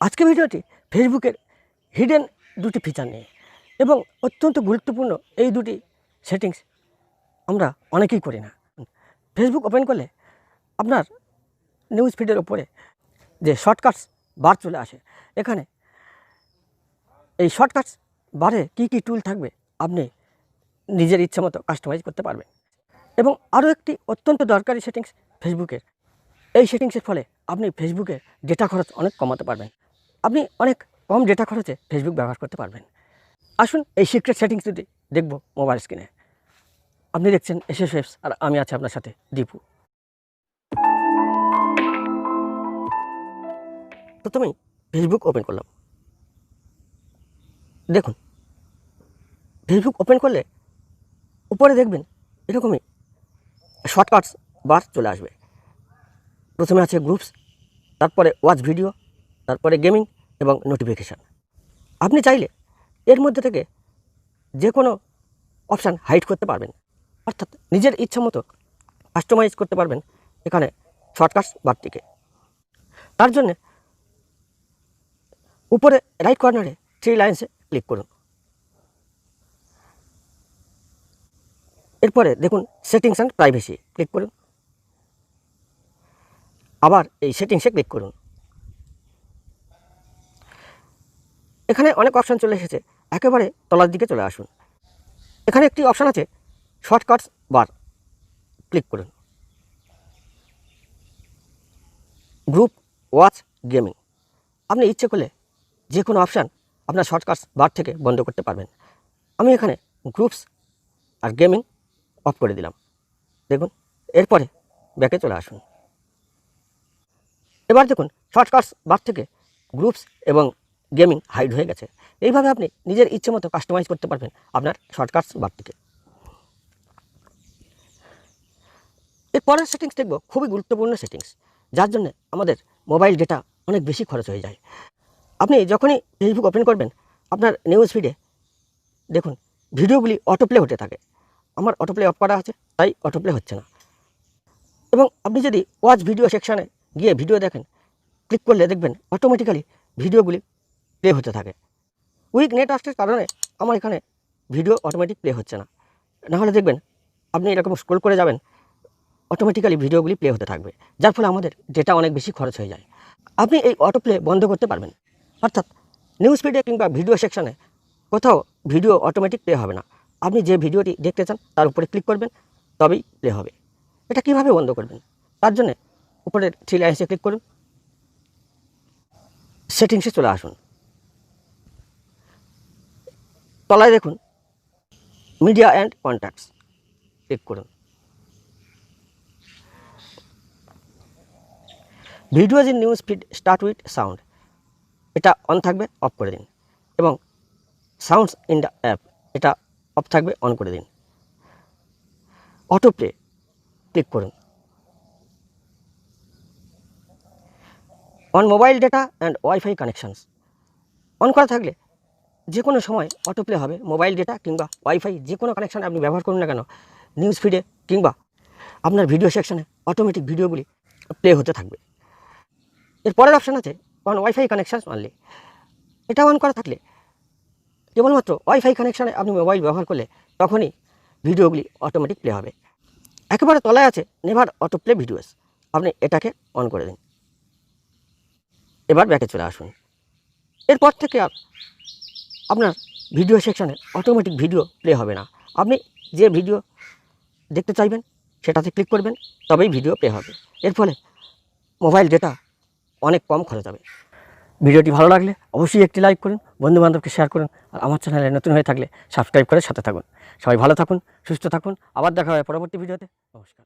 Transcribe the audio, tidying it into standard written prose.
আজকে ভিডিওটি ফেসবুকের হিডেন দুটি ফিচার নিয়ে এবং অত্যন্ত গুরুত্বপূর্ণ এই দুটি সেটিংস আমরা অনেকেই করি না। ফেসবুক ওপেন করলে আপনার নিউজ ফিডের ওপরে যে শর্টকাটস বার চলে আসে, এখানে এই শর্টকাটস বারে কী কী টুল থাকবে আপনি নিজের ইচ্ছা মতো কাস্টমাইজ করতে পারবেন। এবং আরও একটি অত্যন্ত দরকারি সেটিংস ফেসবুকের, এই সেটিংসের ফলে আপনি ফেসবুকে ডেটা খরচ অনেক কমাতে পারবেন। আপনি অনেক কম ডেটা খরচে ফেসবুক ব্যবহার করতে পারবেন। আসুন এই সিক্রেট সেটিংস দুটি দেখব মোবাইল স্ক্রিনে। আপনি দেখছেন এসএস আর আমি আছি আপনার সাথে দীপু। প্রথমেই ফেসবুক ওপেন করলাম। দেখুন, ফেসবুক ওপেন করলে উপরে দেখবেন এরকমই শর্টকাটস বার চলে আসবে। প্রথমে আছে গ্রুপস, তারপরে ওয়াচ ভিডিও, তারপরে গেমিং এবং নোটিফিকেশান। আপনি চাইলে এর মধ্যে থেকে যে কোনো অপশান হাইড করতে পারবেন, অর্থাৎ নিজের ইচ্ছা মতো কাস্টমাইজ করতে পারবেন এখানে শর্টকাটস বারটিকে। তার জন্যে উপরে রাইট কর্নারে 3 লাইন্সে ক্লিক করুন। এরপরে দেখুন সেটিংস অ্যান্ড প্রাইভেসি ক্লিক করুন। আবার এই সেটিংসে ক্লিক করুন। এখানে অনেক অপশান চলে এসেছে, একেবারে তলার দিকে চলে আসুন। এখানে একটি অপশান আছে শর্টকাটস বার, ক্লিক করুন। Group, watch, gaming. আপনি ইচ্ছে করলে যে কোনো অপশান আপনার শর্টকাটস বার থেকে বন্ধ করতে পারবেন। আমি এখানে গ্রুপস আর গেমিং অফ করে দিলাম। দেখুন, এরপরে ব্যাকে চলে আসুন। এবার দেখুন শর্টকাটস বার থেকে গ্রুপস এবং গেমিং হাইড হয়ে গেছে। এইভাবে আপনি নিজের ইচ্ছে মতো কাস্টমাইজ করতে পারবেন আপনার শর্টকাটস বারটিকে। এর পরের সেটিংস দেখব খুবই গুরুত্বপূর্ণ সেটিংস, যার জন্য আমাদের মোবাইল ডেটা অনেক বেশি খরচ হয়ে যায়। আপনি যখনই ফেসবুক ওপেন করবেন, আপনার নিউজ ফিডে দেখুন ভিডিওগুলি অটোপ্লে হতে থাকে। আমার অটোপ্লে অফ করা আছে, তাই অটোপ্লে হচ্ছে না। এবং আপনি যদি ওয়াচ ভিডিও সেকশানে গিয়ে ভিডিও দেখেন, ক্লিক করলে দেখবেন অটোমেটিক্যালি ভিডিওগুলি প্লে হতে থাকে। উইক নেটওয়ার্কের কারণে আমার এখানে ভিডিও অটোমেটিক প্লে হচ্ছে না। নাহলে দেখবেন আপনি এরকম স্ক্রল করে যাবেন, অটোমেটিক্যালি ভিডিওগুলি প্লে হতে থাকবে, যার ফলে আমাদের ডেটা অনেক বেশি খরচ হয়ে যায়। আপনি এই অটোপ্লে বন্ধ করতে পারবেন, অর্থাৎ নিউজ ফিডে কিংবা ভিডিও সেকশানে কোথাও ভিডিও অটোমেটিক প্লে হবে না। আপনি যে ভিডিওটি দেখতে চান তার উপরে ক্লিক করবেন, তবেই প্লে হবে। এটা কিভাবে বন্ধ করবেন? তার জন্যে উপরের 3 লাইন্সে ক্লিক করুন, সেটিংসে চলে আসুন। তলায় দেখুন মিডিয়া অ্যান্ড কন্ট্যাক্টস, ক্লিক করুন। Videos in news feed start with sound, এটা অন থাকবে, অফ করে দিন। এবং সাউন্ডস ইন দ্য অ্যাপ, এটা অফ থাকবে, অন করে দিন। অটোপ্লে ক্লিক করুন। On mobile data and wifi connections, on করা থাকলে যে কোনো সময় অটোপ্লে হবে। মোবাইল ডেটা কিংবা ওয়াইফাই যে কোনো কানেকশানে আপনি ব্যবহার করুন না কেন, নিউজ ফিডে কিংবা আপনার ভিডিও সেকশানে অটোমেটিক ভিডিওগুলি প্লে হতে থাকবে। এর পরের অপশান আছে অন ওয়াইফাই কানেকশানস অনলি, এটা অন করা থাকলে কেবলমাত্র ওয়াইফাই কানেকশানে আপনি মোবাইল ব্যবহার করলে তখনই ভিডিওগুলি অটোমেটিক প্লে হবে। একেবারে তলায় আছে নেভার অটোপ্লে ভিডিওস, আপনি এটাকে অন করে দিন। এবার ব্যাকে চলে আসুন। এরপর থেকে আর আপনার ভিডিও সেকশানে অটোমেটিক ভিডিও প্লে হবে না। আপনি যে ভিডিও দেখতে চাইবেন সেটাতে ক্লিক করবেন, তবেই ভিডিও প্লে হবে। এর ফলে মোবাইল ডেটা অনেক কম খরচ হবে। ভিডিওটি ভালো লাগলে অবশ্যই একটি লাইক করুন, বন্ধুবান্ধবকে শেয়ার করুন, আর আমার চ্যানেলে নতুন হয়ে থাকলে সাবস্ক্রাইব করে সাথে থাকুন। সবাই ভালো থাকুন, সুস্থ থাকুন। আবার দেখা হবে পরবর্তী ভিডিওতে। নমস্কার।